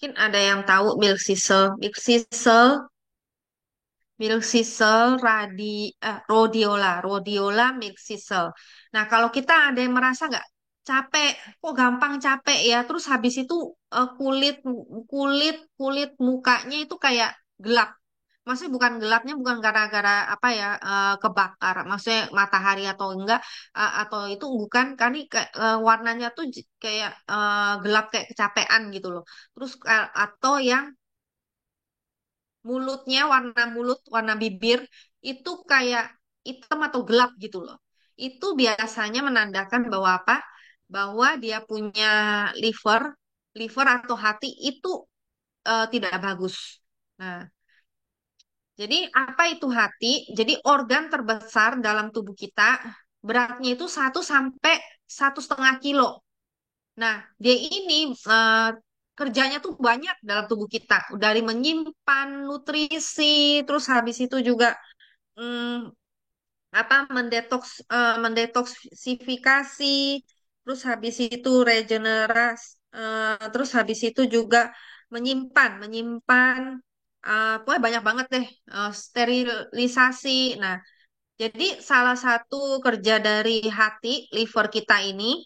Mungkin ada yang tahu milk sisal. Milk sisal, rhodiola milk sisal. Nah, kalau kita ada yang merasa nggak capek, kok gampang capek ya, terus habis itu kulit kulit kulit mukanya itu kayak gelap. Maksudnya bukan gelapnya bukan gara-gara apa ya kebakar, maksudnya matahari atau enggak atau itu bukan, kan ini warnanya tuh kayak gelap kayak kecapean gitu loh. Terus atau yang mulutnya warna bibir itu kayak hitam atau gelap gitu loh. Itu biasanya menandakan bahwa apa? Bahwa dia punya liver, liver atau hati itu tidak bagus. Nah, jadi apa itu hati? Jadi organ terbesar dalam tubuh kita, beratnya itu 1 sampai 1,5 kilo. Nah, dia ini kerjanya tuh banyak dalam tubuh kita, dari menyimpan nutrisi, terus habis itu juga mm, apa mendetoksifikasi, terus habis itu regenerasi, terus habis itu juga menyimpan, pokoknya banyak banget deh, sterilisasi. Nah, jadi salah satu kerja dari hati, liver kita ini,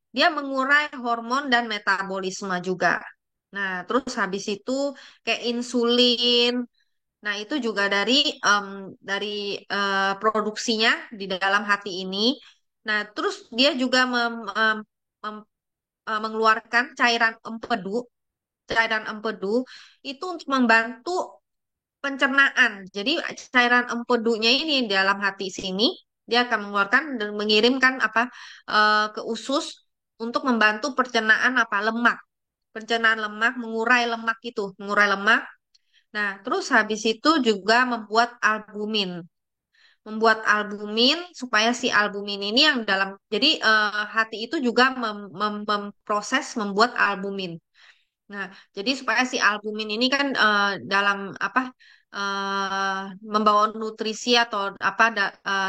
dia mengurai hormon dan metabolisme juga. Nah, terus habis itu kayak insulin. Nah, itu juga em, dari produksinya di dalam hati ini. Nah, terus dia juga mem- mengeluarkan cairan empedu itu untuk membantu pencernaan. Jadi cairan empedunya ini di dalam hati sini dia akan mengeluarkan dan mengirimkan apa ke usus untuk membantu pencernaan apa lemak. Pencernaan lemak, mengurai lemak. Nah, terus habis itu juga membuat albumin supaya si albumin ini yang dalam, jadi hati itu juga memproses membuat albumin. Nah, jadi supaya si albumin ini kan dalam apa membawa nutrisi atau apa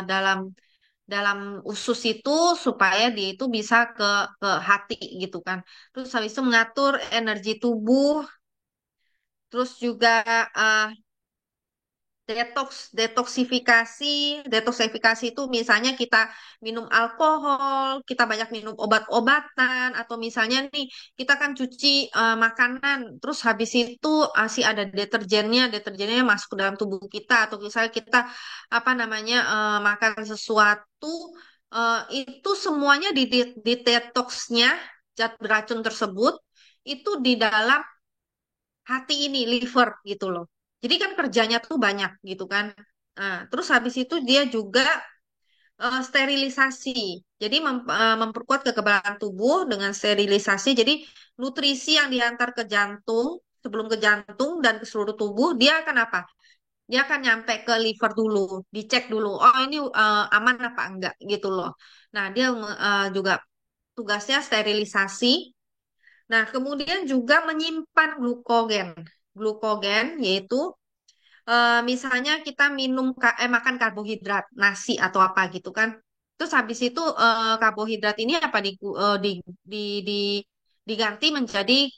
dalam dalam usus itu supaya dia itu bisa ke hati gitu kan. Terus habis itu mengatur energi tubuh, terus juga eh, detoksifikasi itu misalnya kita minum alkohol, kita banyak minum obat-obatan, atau misalnya nih kita kan cuci makanan, terus habis itu si ada deterjennya masuk ke dalam tubuh kita, atau misalnya kita apa namanya makan sesuatu itu semuanya di detoxnya zat beracun tersebut itu di dalam hati ini, liver gitu loh. Jadi kan kerjanya tuh banyak gitu kan. Nah, terus habis itu dia juga sterilisasi. Jadi memperkuat kekebalan tubuh dengan sterilisasi. Jadi nutrisi yang diantar ke jantung, sebelum ke jantung dan ke seluruh tubuh, dia akan apa? Dia akan nyampe ke liver dulu, dicek dulu. Oh, ini aman apa enggak gitu loh. Nah, dia juga tugasnya sterilisasi. Nah, kemudian juga menyimpan glukogen. Glukogen yaitu misalnya kita makan karbohidrat, nasi atau apa gitu kan. Terus habis itu karbohidrat ini apa di, di, diganti menjadi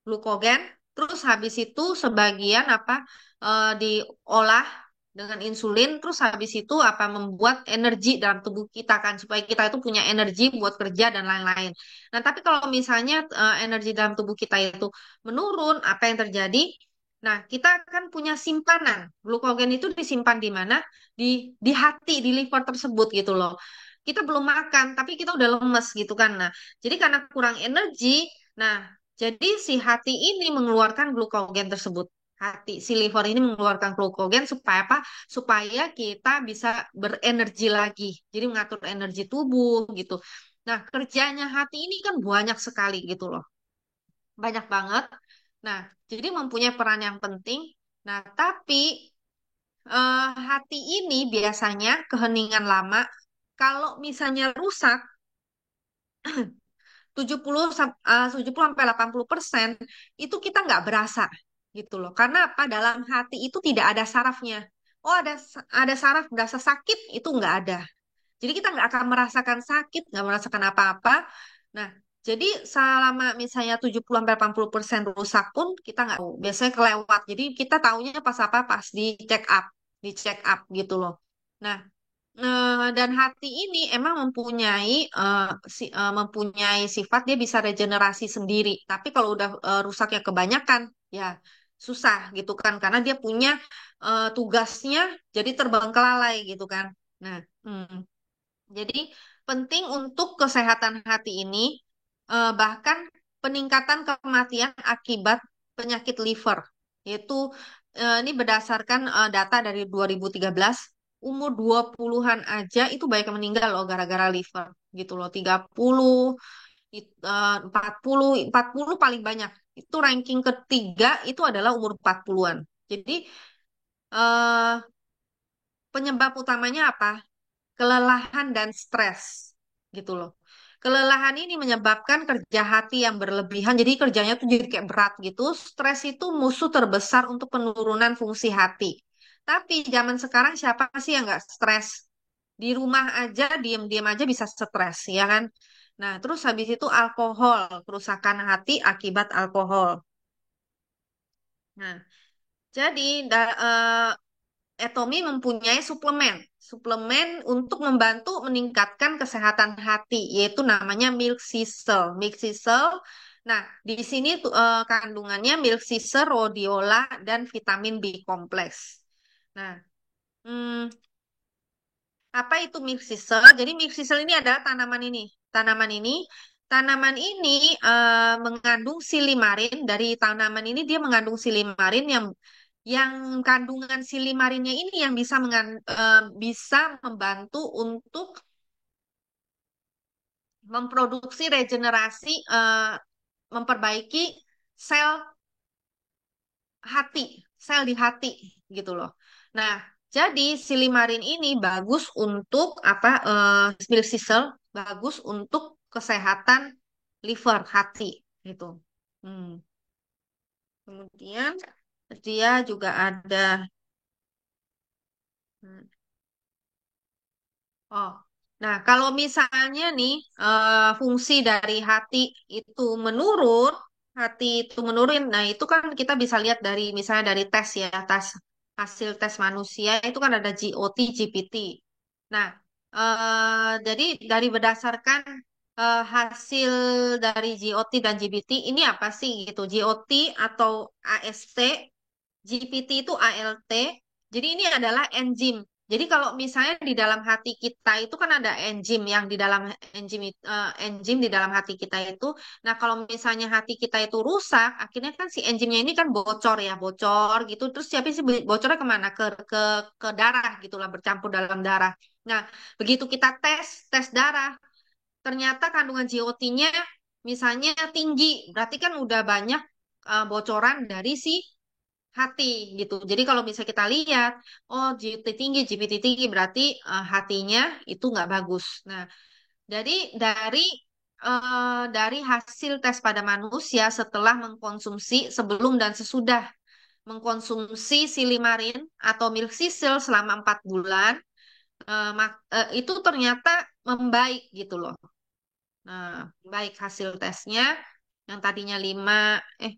glukogen. Terus habis itu sebagian apa diolah dengan insulin. Terus habis itu apa membuat energi dalam tubuh kita kan supaya kita itu punya energi buat kerja dan lain-lain. Nah, tapi kalau misalnya energi dalam tubuh kita itu menurun, apa yang terjadi? Nah, kita kan punya simpanan. Glukogen itu disimpan di mana? Di hati, di liver tersebut gitu loh. Kita belum makan, tapi kita udah lemes gitu kan. Nah, jadi karena kurang energi, nah jadi si hati ini mengeluarkan glukogen tersebut. Si liver ini mengeluarkan glukogen supaya apa? Supaya kita bisa berenergi lagi. Jadi mengatur energi tubuh gitu. Nah, kerjanya hati ini kan banyak sekali gitu loh. Banyak banget. Nah, jadi mempunyai peran yang penting. Nah, tapi hati ini biasanya keheningan lama. Kalau misalnya rusak, 70 sampai 80% itu kita nggak berasa gitu loh. Karena apa? Dalam hati itu tidak ada sarafnya. Oh, ada saraf berasa sakit itu nggak ada. Jadi kita nggak akan merasakan sakit, nggak merasakan apa-apa. Nah, Jadi selama misalnya 70-80% rusak pun kita nggak tahu. Biasanya kelewat. Jadi kita taunya pas apa? Pas di check up gitu loh. Nah, dan hati ini emang mempunyai sifat dia bisa regenerasi sendiri. Tapi kalau udah rusaknya kebanyakan, ya susah gitu kan, karena dia punya tugasnya jadi terbengkelalai gitu kan. Nah, jadi penting untuk kesehatan hati ini, bahkan peningkatan kematian akibat penyakit liver, yaitu ini berdasarkan data dari 2013, umur 20-an aja itu banyak yang meninggal loh gara-gara liver gitu loh. 30, 40 paling banyak. Itu ranking ketiga itu adalah umur 40-an. Jadi eh, penyebab utamanya apa? Kelelahan dan stres gitu loh. Kelelahan ini menyebabkan kerja hati yang berlebihan, jadi kerjanya tuh jadi kayak berat gitu. Stres itu musuh terbesar untuk penurunan fungsi hati. Tapi zaman sekarang siapa sih yang nggak stres? Di rumah aja, diem-diem aja bisa stres, ya kan? Nah, terus habis itu alkohol, kerusakan hati akibat alkohol. Nah, jadi Atomy mempunyai suplemen untuk membantu meningkatkan kesehatan hati, yaitu namanya milk thistle. Milk thistle. Nah, di sini kandungannya milk thistle, rhodiola, dan vitamin B kompleks. Nah, hmm, apa itu milk thistle? Jadi milk thistle ini adalah tanaman ini. Tanaman ini, tanaman ini mengandung silimarin. Dari tanaman ini dia mengandung silimarin yang kandungan silimarinnya ini yang bisa membantu untuk memproduksi regenerasi, memperbaiki sel hati, sel di hati gitu loh. Nah, jadi silimarin ini bagus untuk apa? Milk thistle bagus untuk kesehatan liver hati gitu. Hmm. Kemudian dia juga ada. hmm, Oh, nah kalau misalnya nih fungsi dari hati itu menurun, nah itu kan kita bisa lihat dari misalnya dari tes ya, hasil tes manusia itu kan ada GOT, GPT. Nah, jadi dari berdasarkan hasil dari GOT dan GPT ini apa sih gitu? GOT atau AST, GPT itu ALT. Jadi ini adalah enzim. Jadi kalau misalnya di dalam hati kita itu kan ada enzim di dalam hati kita itu. Nah, kalau misalnya hati kita itu rusak, akhirnya kan si enzimnya ini kan bocor ya, bocor gitu. Terus siapa sih bocornya kemana? Ke darah gitulah, bercampur dalam darah. Nah, begitu kita tes darah, ternyata kandungan GOT-nya misalnya tinggi, berarti kan udah banyak bocoran dari si hati gitu. Jadi kalau bisa kita lihat, oh GPT tinggi berarti hatinya itu nggak bagus. Nah, jadi dari hasil tes pada manusia setelah mengkonsumsi sebelum dan sesudah mengkonsumsi silimarin atau milk thistle selama 4 bulan, itu ternyata membaik gitu loh. Nah, baik hasil tesnya yang tadinya 5, eh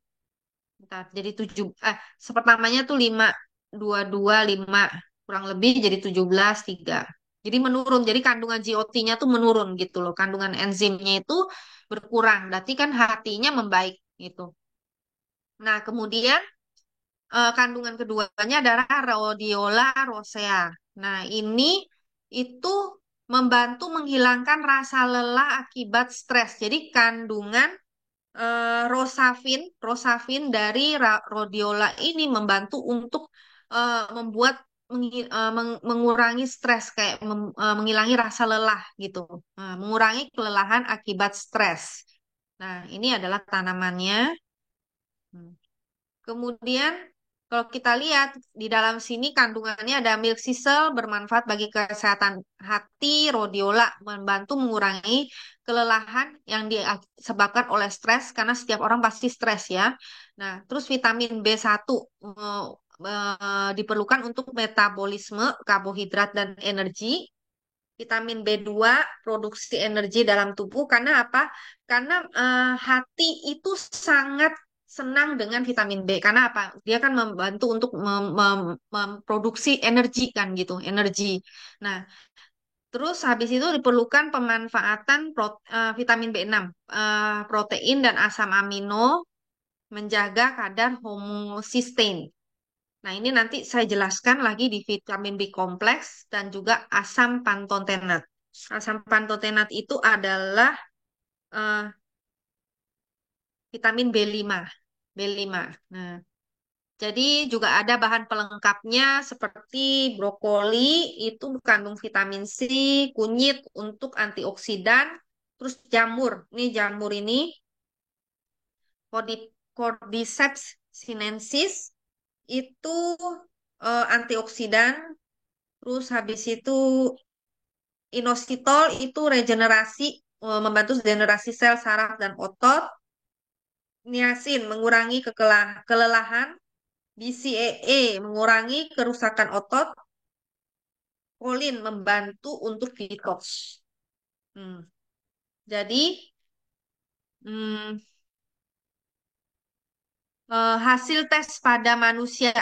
bentar, jadi 7, sepertamanya tuh 5, 2, 2, 5 kurang lebih jadi 17, 3. Jadi menurun, jadi kandungan GOT-nya tuh menurun gitu loh. Kandungan enzimnya itu berkurang, berarti kan hatinya membaik gitu. Nah, kemudian kandungan keduanya adalah rhodiola rosea. Nah, ini itu membantu menghilangkan rasa lelah akibat stres. Jadi kandungan rosafin dari rhodiola ini membantu untuk membuat mengurangi stres kayak menghilangi rasa lelah gitu. Nah, mengurangi kelelahan akibat stres. Nah, ini adalah tanamannya. Hmm. Kemudian kalau kita lihat di dalam sini kandungannya ada milk thistle bermanfaat bagi kesehatan hati, rhodiola membantu mengurangi kelelahan yang disebabkan oleh stres karena setiap orang pasti stres ya. Nah, terus vitamin B1 diperlukan untuk metabolisme karbohidrat dan energi. vitamin B2 produksi energi dalam tubuh. Karena apa? Karena hati itu sangat senang dengan vitamin B. Karena apa? Dia kan membantu untuk memproduksi energi kan gitu, energi. Nah, terus habis itu diperlukan pemanfaatan vitamin B6, protein dan asam amino menjaga kadar homosistein. Nah, ini nanti saya jelaskan lagi di vitamin B kompleks dan juga asam pantotenat. Asam pantotenat itu adalah eh, vitamin B5. B5. Nah, jadi juga ada bahan pelengkapnya seperti brokoli itu mengandung vitamin C, kunyit untuk antioksidan, terus jamur. Ini jamur ini Cordyceps sinensis itu antioksidan. Terus habis itu inositol itu regenerasi, membantu generasi sel saraf dan otot. Niacin mengurangi kelelahan. BCAA mengurangi kerusakan otot. Kolin membantu untuk detox. Hmm. Jadi hmm, hasil tes pada manusia,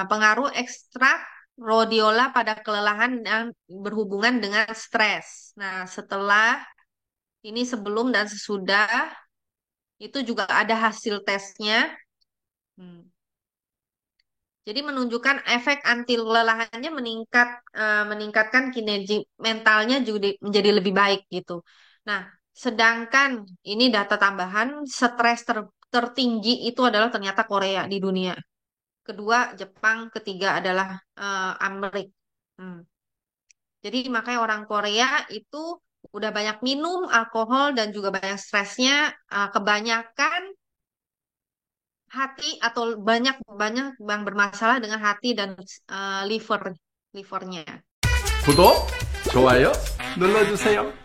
pengaruh ekstrak rhodiola pada kelelahan yang berhubungan dengan stres. Nah, setelah ini sebelum dan sesudah itu juga ada hasil tesnya. Hmm. Jadi menunjukkan efek anti kelelahannya meningkatkan kinerja mentalnya juga menjadi lebih baik gitu. Nah, sedangkan ini data tambahan, stres tertinggi itu adalah ternyata Korea di dunia. Kedua Jepang, ketiga adalah Amerika. Hmm. Jadi makanya orang Korea itu udah banyak minum alkohol dan juga banyak stresnya, kebanyakan hati atau banyak banyak yang bermasalah dengan hati dan livernya. 구독, 좋아요 눌러주세요.